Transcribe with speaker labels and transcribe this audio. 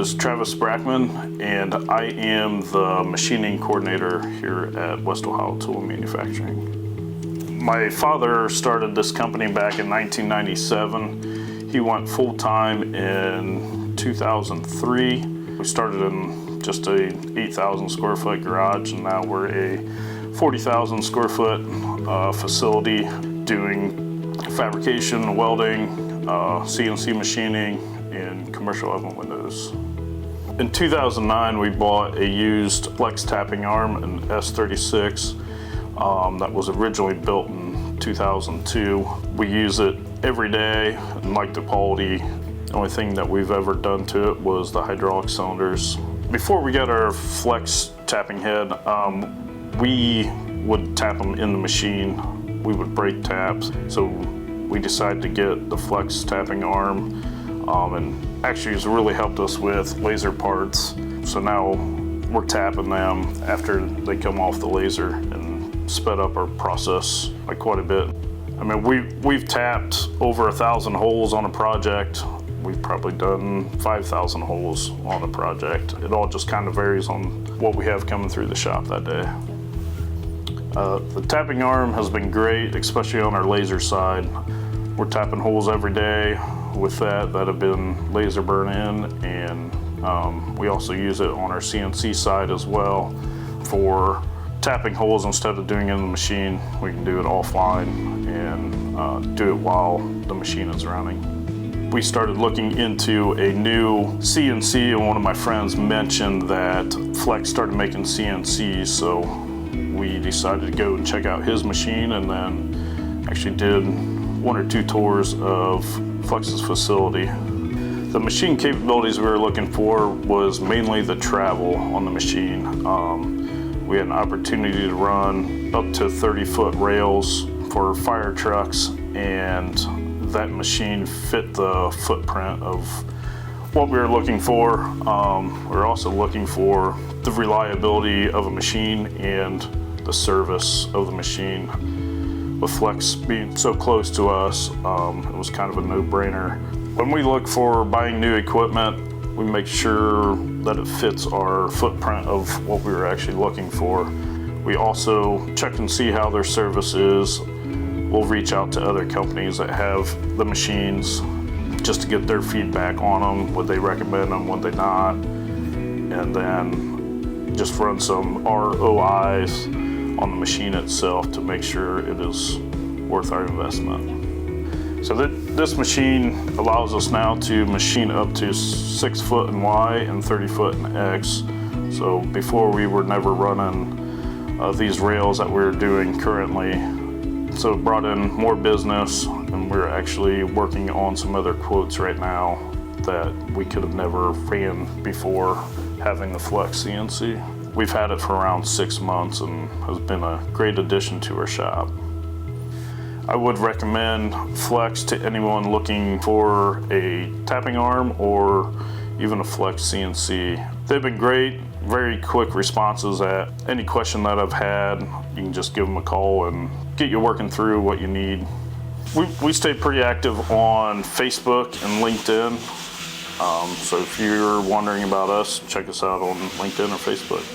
Speaker 1: is Travis Brackman, and I am the machining coordinator here at West Ohio Tool Manufacturing. My father started this company back in 1997. He went full-time in 2003. We started in just a 8,000 square foot garage, and now we're a 40,000 square foot facility doing fabrication, welding, CNC machining, and commercial oven windows. In 2009, we bought a used flex tapping arm, an S36, that was originally built in 2002. We use it every day and like the quality. The only thing that we've ever done to it was the hydraulic cylinders. Before we got our flex tapping head, we would tap them in the machine. We would break taps. So we decided to get the flex tapping arm, and actually it's really helped us with laser parts. So now we're tapping them after they come off the laser and sped up our process by quite a bit. I mean, we've tapped over 1,000 holes on a project. We've probably done 5,000 holes on a project. It all just kind of varies on what we have coming through the shop that day. The tapping arm has been great, especially on our laser side. We're tapping holes every day with that have been laser burn in, and we also use it on our CNC side as well for tapping holes. Instead of doing it in the machine, we can do it offline and do it while the machine is running. We started looking into a new CNC, and one of my friends mentioned that Flex started making CNCs, so we decided to go and check out his machine, and then actually did 1 or 2 tours of Flex's facility. The machine capabilities we were looking for was mainly the travel on the machine. We had an opportunity to run up to 30-foot rails for fire trucks, and that machine fit the footprint of what we were looking for. We were also looking for the reliability of a machine and the service of the machine. With Flex being so close to us, it was kind of a no-brainer. When we look for buying new equipment, we make sure that it fits our footprint of what we were actually looking for. We also check and see how their service is. We'll reach out to other companies that have the machines just to get their feedback on them. Would they recommend them, would they not? And then just run some ROIs on the machine itself to make sure it is worth our investment. So this machine allows us now to machine up to 6 foot in Y and 30 foot in X. So before we were never running these rails that we're doing currently. So it brought in more business, and we're actually working on some other quotes right now that we could have never ran before having the Flex CNC. We've had it for around 6 months and has been a great addition to our shop. I would recommend Flex to anyone looking for a tapping arm or even a Flex CNC. They've been great, very quick responses at any question that I've had. You can just give them a call and get you working through what you need. We stay pretty active on Facebook and LinkedIn. So if you're wondering about us, check us out on LinkedIn or Facebook.